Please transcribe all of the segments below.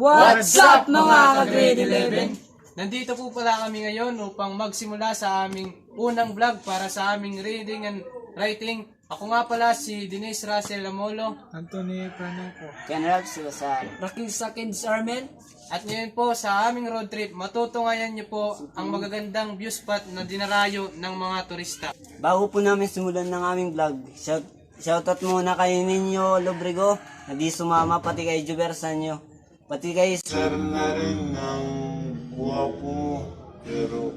What's up mga ka-grade 11? Nandito po pala kami ngayon upang magsimula sa aming unang vlog para sa aming reading and writing. Ako nga pala si Denise Russell Lamolo, Anthony Pranoko, General Susan, Rakisa Kids Armen. at ngayon po sa aming road trip, matutunghayan niyo po ang magagandang view spot na dinarayo ng mga turista. bago po namin simulan ng aming vlog, shoutout muna kay Ninyo Lobrego, na di sumama, pati kay Jubersan nyo, pati kay Sir na rin ang guwapo, pero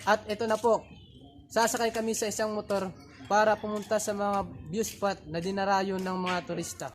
At ito na po, sasakay kami sa isang motor para pumunta sa mga view spot na dinarayo ng mga turista.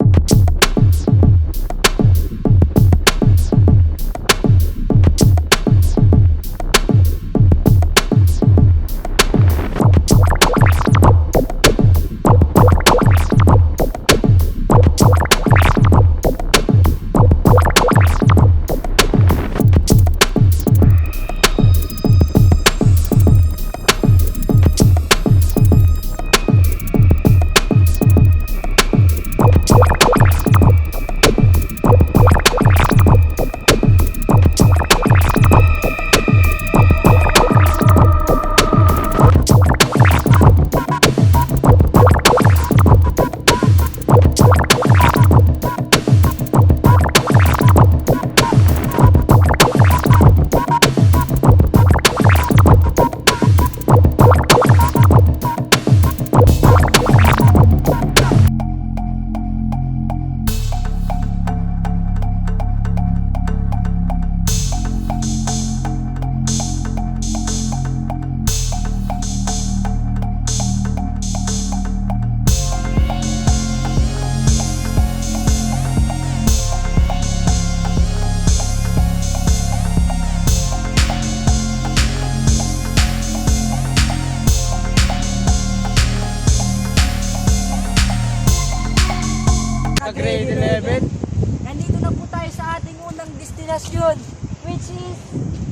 Grade 11. Nandito na po tayo sa ating unang destinasyon, which is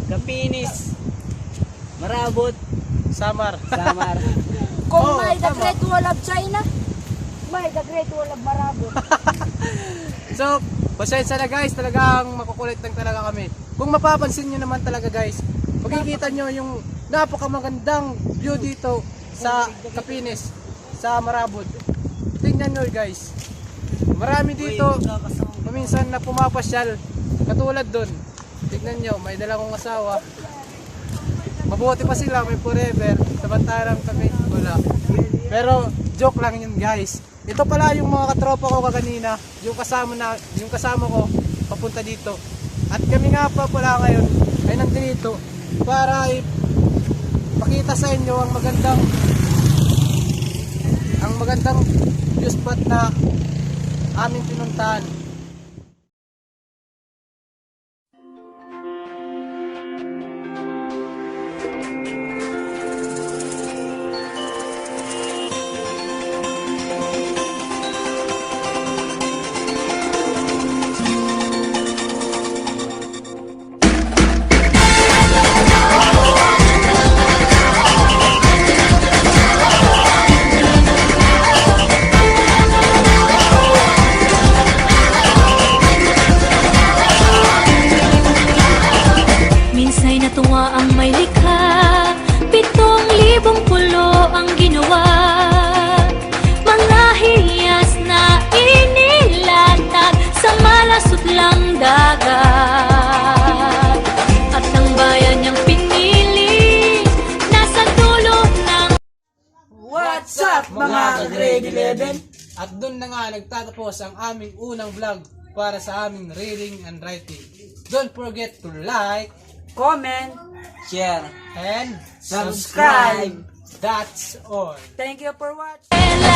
Capinis, Marabut, Samar. Samar. kung may the Great Wall of China, may the Great Wall of Marabut. So, pasensya na guys, talagang makukulit lang talaga kami. Kung mapapansin nyo naman talaga guys, makikita nyo yung napakamagandang view dito sa Capinis, sa Marabut. Tingnan nyo guys, marami dito paminsan na pumapasyal, katulad dun. Tingnan nyo, may dalang asawa. Mabuti pa sila, may forever, samantarang kami wala. Pero joke lang yun guys. Ito pala yung mga katropa ko kaganina, yung kasama ko papunta dito. At kami nga pa pala ngayon ay nandito para ipakita sa inyo ang magandang view spot na aming pinuntahan. Minsa'y natuwa ang may likha, 7,000 pulo ang ginawa. Mga hiyas na inilatag sa malasutlang dagat. At ang bayan niyang pinili, nasa dulo ng What's up mga ka-grade 11? At doon na nga nagtatapos ang aming unang vlog para sa aming reading and writing. Don't forget to like, Comment, Share, and subscribe. That's all. Thank you for watching. Pilas,